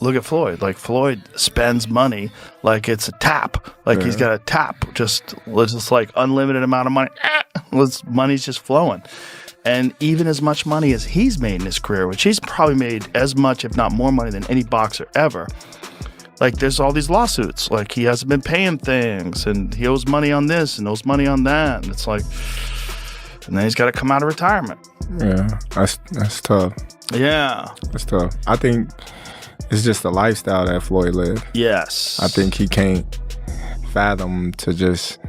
look at Floyd. Like, Floyd spends money like it's a tap. Like, he's got a tap, just like unlimited amount of money. Money's just flowing. And even as much money as he's made in his career, which he's probably made as much, if not more money than any boxer ever. Like, there's all these lawsuits. Like, he hasn't been paying things, and he owes money on this and owes money on that. And it's like, and then he's got to come out of retirement. Yeah, that's tough. Yeah. That's tough. I think it's just the lifestyle that Floyd lived. Yes. I think he can't fathom to just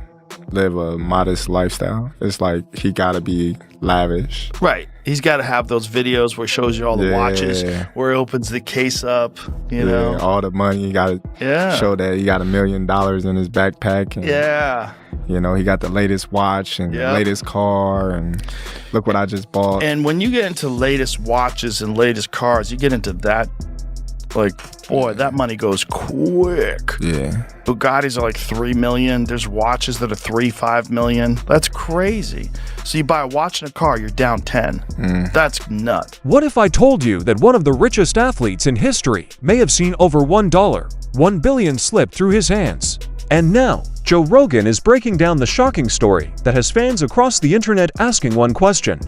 live a modest lifestyle. It's like he got to be lavish. Right. He's got to have those videos where he shows you all the watches, where he opens the case up, you know. All the money. You got to show that he got $1 million in his backpack. And, you know, he got the latest watch and the latest car, and look what I just bought. And when you get into latest watches and latest cars, you get into that, like, boy, that money goes quick. Yeah. Bugattis are like 3 million. There's watches that are 3-5 million. That's crazy. So you buy a watch and a car, you're down 10. That's nuts. What if I told you that one of the richest athletes in history may have seen over $1 billion slip through his hands? And now, Joe Rogan is breaking down the shocking story that has fans across the internet asking one question: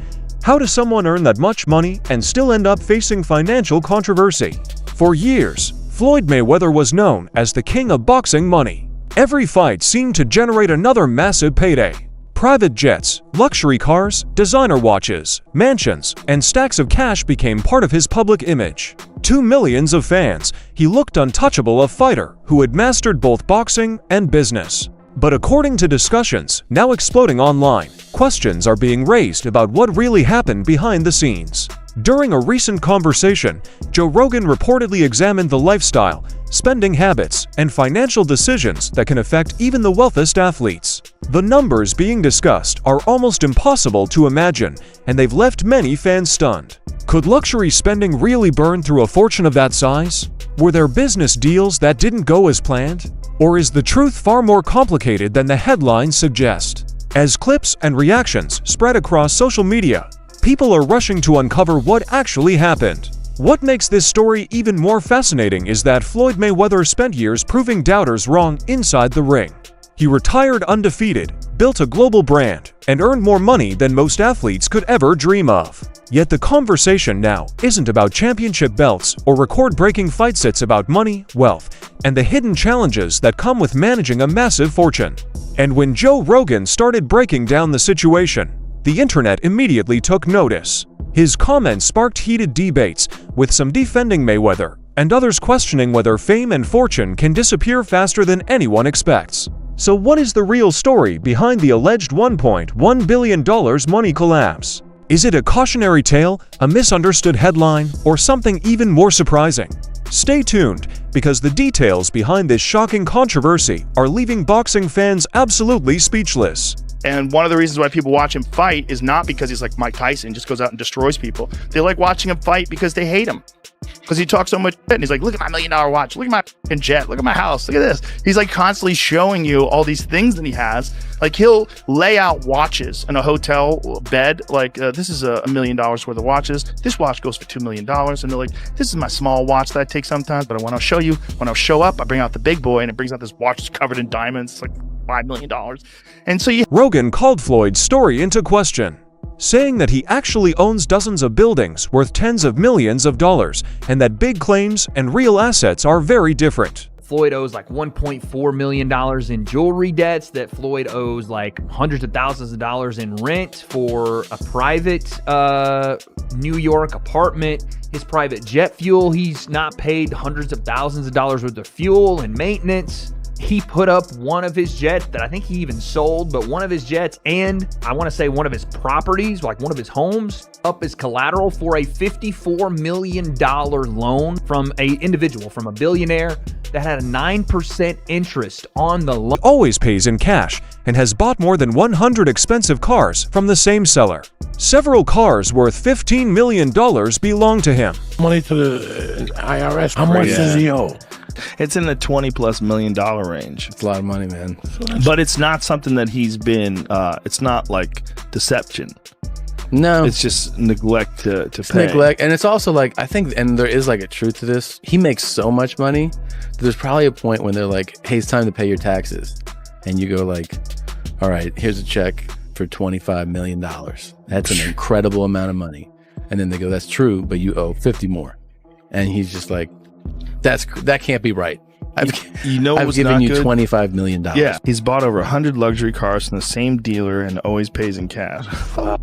how does someone earn that much money and still end up facing financial controversy? For years, Floyd Mayweather was known as the king of boxing money. Every fight seemed to generate another massive payday. Private jets, luxury cars, designer watches, mansions, and stacks of cash became part of his public image. To millions of fans, he looked untouchable, a fighter who had mastered both boxing and business. But according to discussions now exploding online, questions are being raised about what really happened behind the scenes. During a recent conversation, Joe Rogan reportedly examined the lifestyle, spending habits, and financial decisions that can affect even the wealthiest athletes. The numbers being discussed are almost impossible to imagine, and they've left many fans stunned. Could luxury spending really burn through a fortune of that size? Were there business deals that didn't go as planned? Or is the truth far more complicated than the headlines suggest? As clips and reactions spread across social media, people are rushing to uncover what actually happened. What makes this story even more fascinating is that Floyd Mayweather spent years proving doubters wrong inside the ring. He retired undefeated, built a global brand, and earned more money than most athletes could ever dream of. Yet the conversation now isn't about championship belts or record-breaking fights. It's about money, wealth, and the hidden challenges that come with managing a massive fortune. And when Joe Rogan started breaking down the situation, the internet immediately took notice. His comments sparked heated debates, with some defending Mayweather and others questioning whether fame and fortune can disappear faster than anyone expects. So what is the real story behind the alleged $1.1 billion money collapse? Is it a cautionary tale, a misunderstood headline, or something even more surprising? Stay tuned, because the details behind this shocking controversy are leaving boxing fans absolutely speechless. And one of the reasons why people watch him fight is not because he's like Mike Tyson, just goes out and destroys people. They like watching him fight because they hate him. Because he talks so much shit, and he's like, look at my $1 million watch, look at my fucking jet, look at my house, look at this. He's like constantly showing you all these things that he has. Like, he'll lay out watches in a hotel bed, like, this is $1 million worth of watches. This watch goes for $2 million. And they're like, this is my small watch that I take sometimes, but when I'll show you, when I'll show up, I bring out the big boy, and it brings out this watch that's covered in diamonds. It's like $5 million. And so Rogan called Floyd's story into question, saying that he actually owns dozens of buildings worth tens of millions of dollars, and that big claims and real assets are very different. Floyd owes like $1.4 million in jewelry debts, that Floyd owes like hundreds of thousands of dollars in rent for a private New York apartment. His private jet fuel, he's not paid hundreds of thousands of dollars worth of fuel and maintenance. He put up one of his jets that I think he even sold, but one of his jets, and I want to say one of his properties, like one of his homes, up as collateral for a $54 million loan from an individual, from a billionaire that had a 9% interest on the loan. Always pays in cash and has bought more than 100 expensive cars from the same seller. Several cars worth $15 million belong to him. Money to the IRS. How much does he owe? it's in the $20+ million range. It's a lot of money, man. But it's not something that he's been, it's not like deception. No, it's just neglect to pay. Neglect, and it's also like I think, and there is like a truth to this. He makes so much money. There's probably a point when they're like, "Hey, it's time to pay your taxes," and you go like, "All right, here's a check for $25 million. That's an incredible amount of money." And then they go, "That's true, but you owe 50 more." And he's just like, that can't be right. I've given you $25 million. Yeah, he's bought over 100 luxury cars from the same dealer and always pays in cash.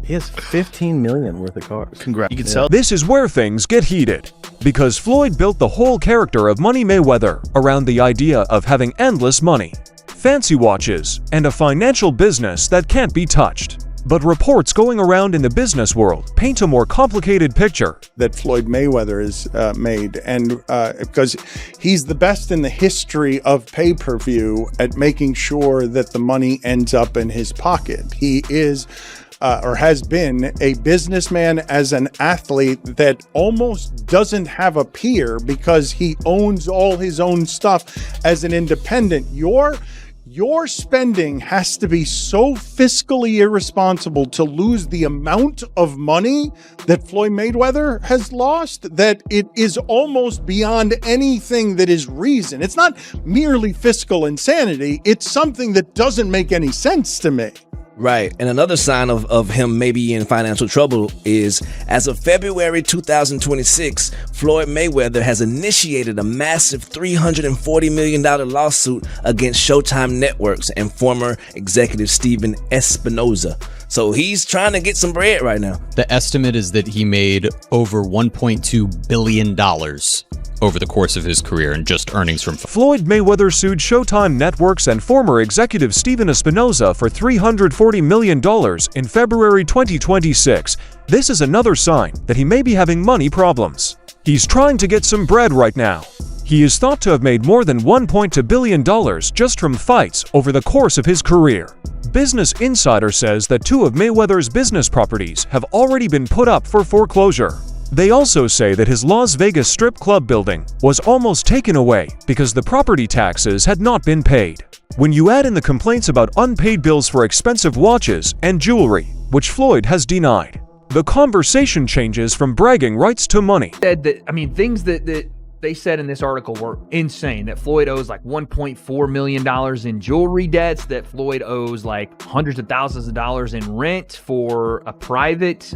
He has $15 million worth of cars. Congrats. You can sell. This is where things get heated, because Floyd built the whole character of Money Mayweather around the idea of having endless money, fancy watches, and a financial business that can't be touched. But reports going around in the business world paint a more complicated picture. That Floyd Mayweather is made, and because he's the best in the history of pay-per-view at making sure that the money ends up in his pocket. He is or has been a businessman as an athlete that almost doesn't have a peer because he owns all his own stuff as an independent. Your spending has to be so fiscally irresponsible to lose the amount of money that Floyd Mayweather has lost that it is almost beyond anything that is reason. It's not merely fiscal insanity. It's something that doesn't make any sense to me. Right. And another sign of him maybe in financial trouble is, as of February 2026, Floyd Mayweather has initiated a massive $340 million lawsuit against Showtime Networks and former executive Steven Espinoza. So he's trying to get some bread right now. The estimate is that he made over $1.2 billion over the course of his career in just earnings from Floyd Mayweather sued Showtime Networks and former executive Steven Espinoza for $340 million in February 2026. This is another sign that he may be having money problems. He's trying to get some bread right now. He is thought to have made more than $1.2 billion just from fights over the course of his career. Business Insider says that 2 of Mayweather's business properties have already been put up for foreclosure. They also say that his Las Vegas strip club building was almost taken away because the property taxes had not been paid. When you add in the complaints about unpaid bills for expensive watches and jewelry, which Floyd has denied, the conversation changes from bragging rights to money. Things that they said in this article were insane. That Floyd owes like $1.4 million in jewelry debts, that Floyd owes like hundreds of thousands of dollars in rent for a private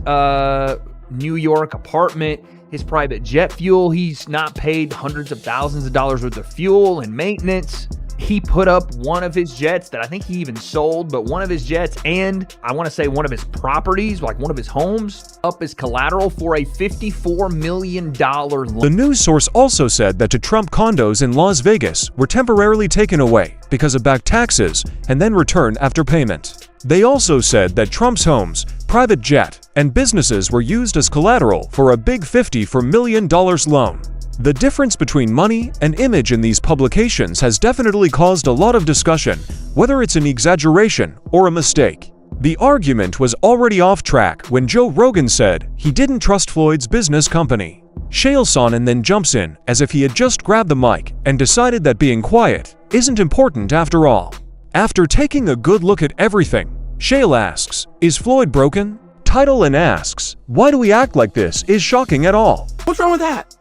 New York apartment, his private jet fuel. He's not paid hundreds of thousands of dollars worth of fuel and maintenance. He put up one of his jets that I think he even sold, but one of his jets and I want to say one of his properties, like one of his homes, up as collateral for a $54 million loan. The news source also said that to Trump condos in Las Vegas were temporarily taken away because of back taxes and then returned after payment. They also said that Trump's homes, private jet, and businesses were used as collateral for a big $54 million loan. The difference between money and image in these publications has definitely caused a lot of discussion, whether it's an exaggeration or a mistake. The argument was already off track when Joe Rogan said he didn't trust Floyd's business company. Chael Sonnen then jumps in as if he had just grabbed the mic and decided that being quiet isn't important after all. After taking a good look at everything, Chael asks, "Is Floyd broken?" Title and asks, "Why do we act like this is shocking at all?" What's wrong with that?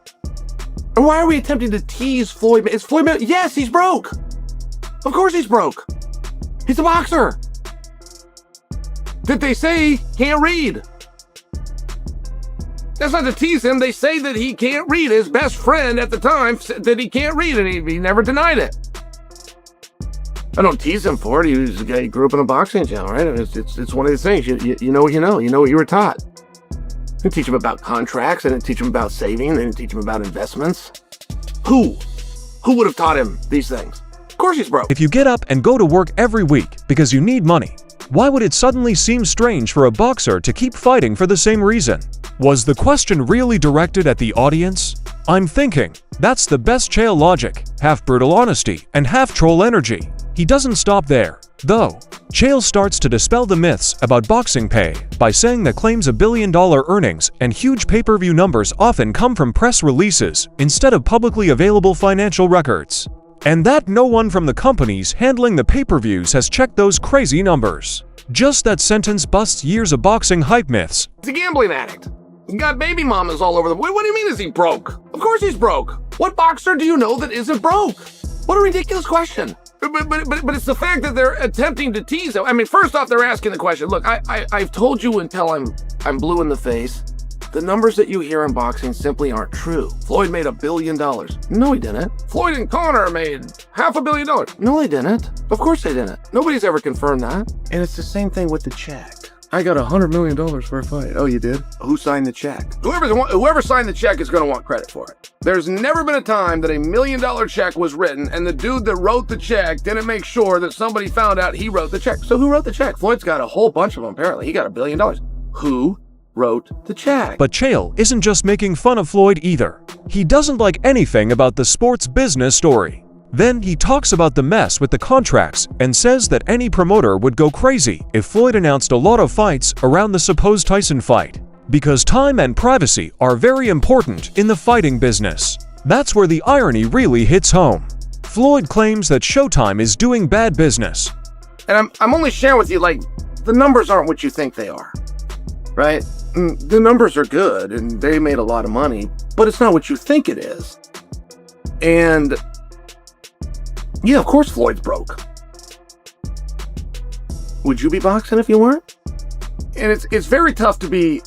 And why are we attempting to tease Floyd? Is Floyd? Yes, he's broke. Of course he's broke. He's a boxer that they say can't read. That's not to tease him. They say that he can't read. His best friend at the time said that he can't read, and he never denied it. I don't tease him for it. He was a guy who grew up in a boxing channel, right? It's one of these things. You know what you know. You know what you were taught. I didn't teach him about contracts. I didn't teach him about saving. I didn't teach him about investments. Who would have taught him these things? Of course he's broke. If you get up and go to work every week because you need money, why would it suddenly seem strange for a boxer to keep fighting for the same reason? Was the question really directed at the audience? I'm thinking, that's the best Chael logic, half brutal honesty and half troll energy. He doesn't stop there, though. Chael starts to dispel the myths about boxing pay by saying that claims of billion-dollar earnings and huge pay-per-view numbers often come from press releases instead of publicly available financial records, and that no one from the companies handling the pay-per-views has checked those crazy numbers. Just that sentence busts years of boxing hype myths. He's a gambling addict. He's got baby mamas all over the... What do you mean is he broke? Of course he's broke. What boxer do you know that isn't broke? What a ridiculous question. But it's the fact that they're attempting to tease him. I mean, first off, they're asking the question. Look, I've told you until I'm blue in the face. The numbers that you hear in boxing simply aren't true. Floyd made $1 billion. No, he didn't. Floyd and Conor made $500 million. No, they didn't. Of course they didn't. Nobody's ever confirmed that. And it's the same thing with the check. I got $100 million for a fight. Oh, you did? Who signed the check? Whoever signed the check is going to want credit for it. There's never been a time that $1 million check was written and the dude that wrote the check didn't make sure that somebody found out he wrote the check. So who wrote the check? Floyd's got a whole bunch of them, apparently. He got $1 billion. Who wrote the check? But Chael isn't just making fun of Floyd either. He doesn't like anything about the sports business story. Then he talks about the mess with the contracts and says that any promoter would go crazy if Floyd announced a lot of fights around the supposed Tyson fight, because time and privacy are very important in the fighting business. That's where the irony really hits home. Floyd claims that Showtime is doing bad business. And I'm only sharing with you, like, the numbers aren't what you think they are, right? The numbers are good and they made a lot of money, but it's not what you think it is. And yeah, of course Floyd's broke. Would you be boxing if you weren't? And it's very tough to be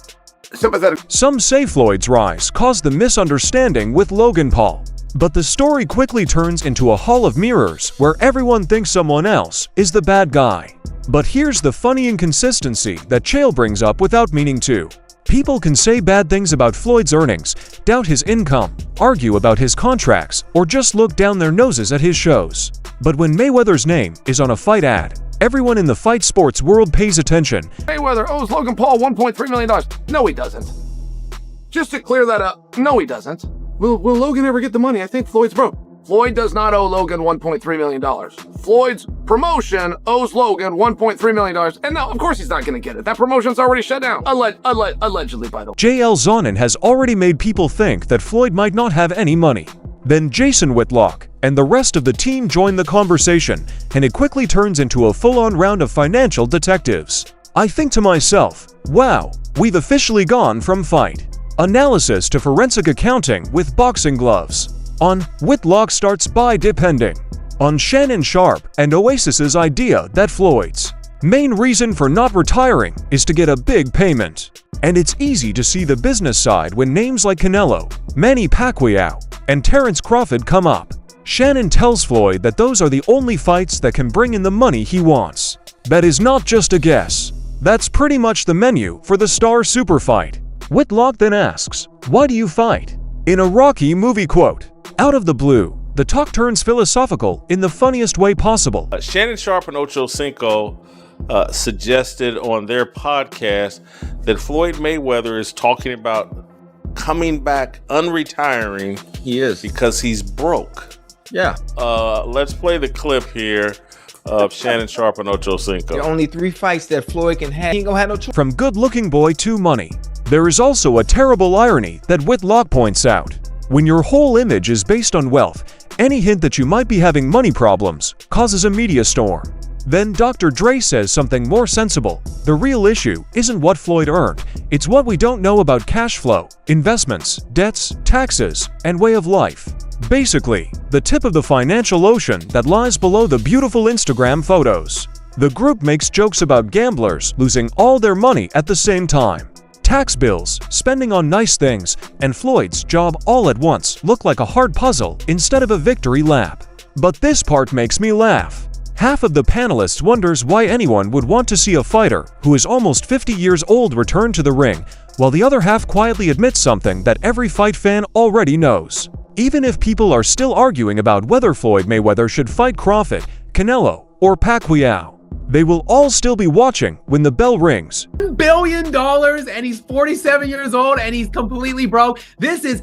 sympathetic. Some say Floyd's rise caused the misunderstanding with Logan Paul, but the story quickly turns into a hall of mirrors where everyone thinks someone else is the bad guy. But here's the funny inconsistency that Chael brings up without meaning to. People can say bad things about Floyd's earnings, doubt his income, argue about his contracts, or just look down their noses at his shows. But when Mayweather's name is on a fight ad, everyone in the fight sports world pays attention. Mayweather owes Logan Paul $1.3 million. No, he doesn't. Just to clear that up, no, he doesn't. Will Logan ever get the money? I think Floyd's broke. Floyd does not owe Logan $1.3 million. Floyd's promotion owes Logan $1.3 million. And no, of course he's not going to get it. That promotion's already shut down. Allegedly, by the way. JL Sonnen has already made people think that Floyd might not have any money. Then Jason Whitlock and the rest of the team join the conversation, and it quickly turns into a full-on round of financial detectives. I think to myself, wow, we've officially gone from fight analysis to forensic accounting with boxing gloves. On Whitlock starts by depending on Shannon Sharpe and Oasis's idea that Floyd's main reason for not retiring is to get a big payment. And it's easy to see the business side when names like Canelo, Manny Pacquiao, and Terrence Crawford come up. Shannon tells Floyd that those are the only fights that can bring in the money he wants. That is not just a guess. That's pretty much the menu for the star super fight. Whitlock then asks, "Why do you fight?" In a Rocky movie quote. Out of the blue, the talk turns philosophical in the funniest way possible. Shannon Sharpe and Ocho Cinco suggested on their podcast that Floyd Mayweather is talking about coming back, unretiring. He is. Because he's broke. Yeah. Let's play the clip here of Shannon Sharpe and Ocho Cinco. There are only 3 fights that Floyd can have. He ain't gonna have no choice. From good-looking boy to money, there is also a terrible irony that Whitlock points out. When your whole image is based on wealth, any hint that you might be having money problems causes a media storm. Then Dr. Dre says something more sensible. The real issue isn't what Floyd earned, it's what we don't know about cash flow, investments, debts, taxes, and way of life. Basically, the tip of the financial ocean that lies below the beautiful Instagram photos. The group makes jokes about gamblers losing all their money at the same time. Tax bills, spending on nice things, and Floyd's job all at once look like a hard puzzle instead of a victory lap. But this part makes me laugh. Half of the panelists wonders why anyone would want to see a fighter who is almost 50 years old return to the ring, while the other half quietly admits something that every fight fan already knows. Even if people are still arguing about whether Floyd Mayweather should fight Crawford, Canelo, or Pacquiao, they will all still be watching when the bell rings. $1 billion and he's 47 years old and he's completely broke.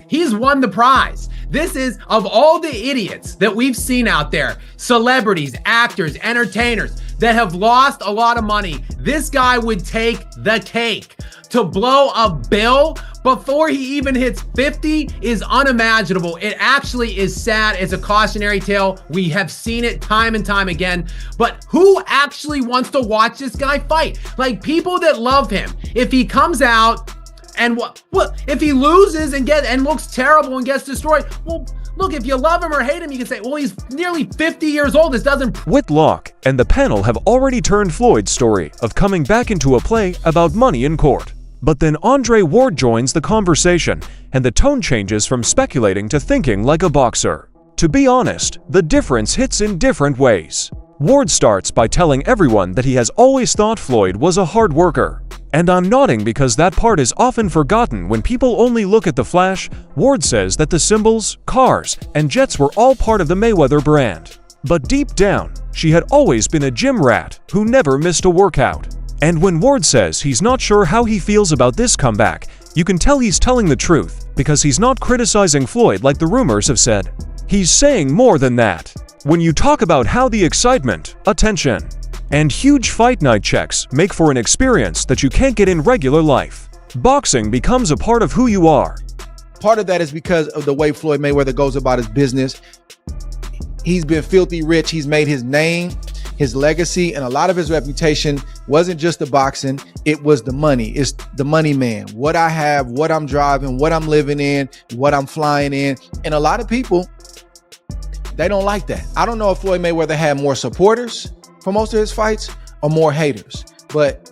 He's won the prize. This is, of all the idiots that we've seen out there, celebrities, actors, entertainers that have lost a lot of money, this guy would take the cake. To blow a bill before he even hits 50 is unimaginable. It actually is sad. It's a cautionary tale. We have seen it time and time again. But who actually wants to watch this guy fight? Like, people that love him. If he comes out and what if he loses and looks terrible and gets destroyed? Well, look, if you love him or hate him, you can say, well, he's nearly 50 years old. This doesn't... Whitlock and the panel have already turned Floyd's story of coming back into a play about money in court. But then Andre Ward joins the conversation, and the tone changes from speculating to thinking like a boxer. To be honest, the difference hits in different ways. Ward starts by telling everyone that he has always thought Floyd was a hard worker. And I'm nodding because that part is often forgotten when people only look at the flash. Ward says that the symbols, cars, and jets were all part of the Mayweather brand. But deep down, she had always been a gym rat who never missed a workout. And when Ward says he's not sure how he feels about this comeback, you can tell he's telling the truth because he's not criticizing Floyd like the rumors have said. He's saying more than that. When you talk about how the excitement, attention, and huge fight night checks make for an experience that you can't get in regular life, boxing becomes a part of who you are. Part of that is because of the way Floyd Mayweather goes about his business. He's been filthy rich. He's made his name, his legacy, and a lot of his reputation wasn't just the boxing, it was the money. It's the money man. What I have, what I'm driving, what I'm living in, what I'm flying in. And a lot of people, they don't like that. I don't know if Floyd Mayweather had more supporters for most of his fights or more haters. But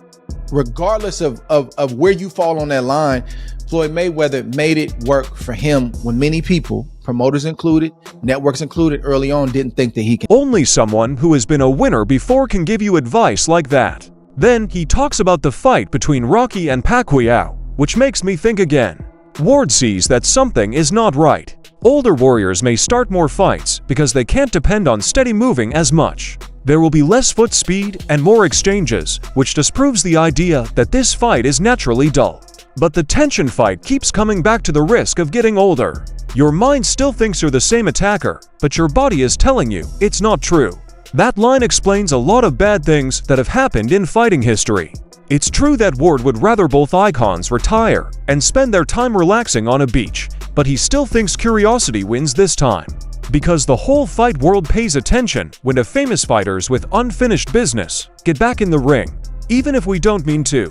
regardless of where you fall on that line, Floyd Mayweather made it work for him when many people, promoters included, networks included, early on didn't think that he can. Only someone who has been a winner before can give you advice like that. Then he talks about the fight between Rocky and Pacquiao, which makes me think again. Ward sees that something is not right. Older warriors may start more fights because they can't depend on steady moving as much. There will be less foot speed and more exchanges, which disproves the idea that this fight is naturally dull. But the tension fight keeps coming back to the risk of getting older. Your mind still thinks you're the same attacker, but your body is telling you it's not true. That line explains a lot of bad things that have happened in fighting history. It's true that Ward would rather both icons retire and spend their time relaxing on a beach, but he still thinks curiosity wins this time. Because the whole fight world pays attention when the famous fighters with unfinished business get back in the ring, even if we don't mean to.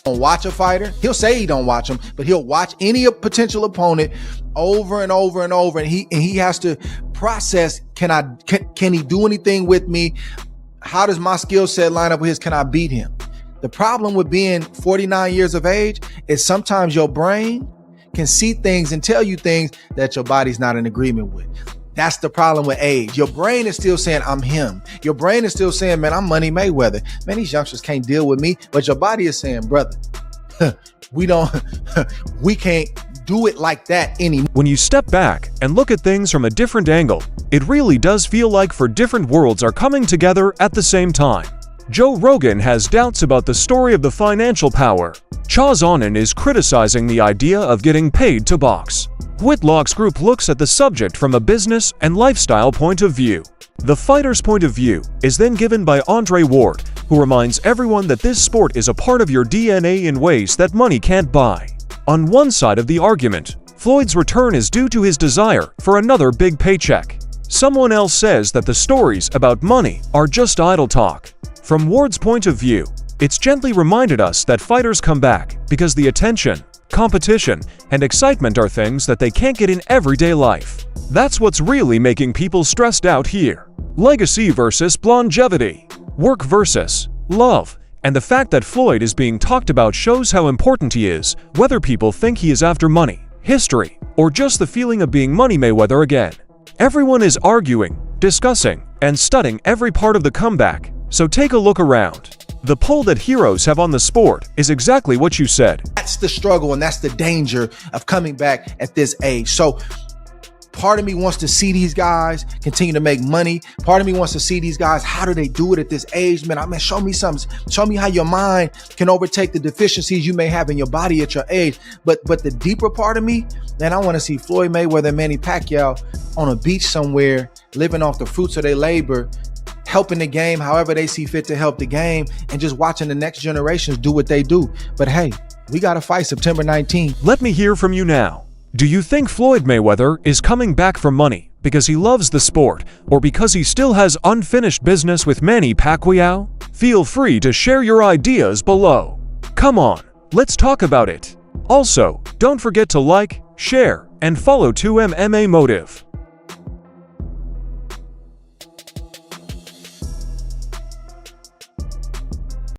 Watch a fighter, he'll say he don't watch him, but he'll watch any potential opponent over and over and over, and he has to process, can he do anything with me? How does my skill set line up with his? Can I beat him? The problem with being 49 years of age is sometimes your brain can see things and tell you things that your body's not in agreement with. That's the problem with age. Your brain is still saying, I'm him. Your brain is still saying, man, I'm Money Mayweather. Man, these youngsters can't deal with me. But your body is saying, brother, we can't do it like that anymore. When you step back and look at things from a different angle, it really does feel like different worlds are coming together at the same time. Joe Rogan has doubts about the story of the financial power. Chaz Onan is criticizing the idea of getting paid to box. Whitlock's group looks at the subject from a business and lifestyle point of view. The fighter's point of view is then given by Andre Ward, who reminds everyone that this sport is a part of your DNA in ways that money can't buy. On one side of the argument, Floyd's return is due to his desire for another big paycheck. Someone else says that the stories about money are just idle talk. From Ward's point of view, it's gently reminded us that fighters come back because the attention, competition, and excitement are things that they can't get in everyday life. That's what's really making people stressed out here. Legacy versus longevity, work versus love, and the fact that Floyd is being talked about shows how important he is, whether people think he is after money, history, or just the feeling of being Money Mayweather again. Everyone is arguing, discussing, and studying every part of the comeback, so take a look around. The pull that heroes have on the sport is exactly what you said. That's the struggle and that's the danger of coming back at this age. So part of me wants to see these guys continue to make money. Part of me wants to see these guys, how do they do it at this age? Man, show me something. Show me how your mind can overtake the deficiencies you may have in your body at your age. But the deeper part of me, man, I want to see Floyd Mayweather and Manny Pacquiao on a beach somewhere, living off the fruits of their labor, helping the game however they see fit to help the game, and just watching the next generations do what they do. But hey, We got to fight September 19th. Let me hear from you now. Do you think Floyd Mayweather is coming back for money because he loves the sport or because he still has unfinished business with Manny Pacquiao? Feel free to share your ideas below. Come on, let's talk about it. Also, don't forget to like, share, and follow 2MMA Motive.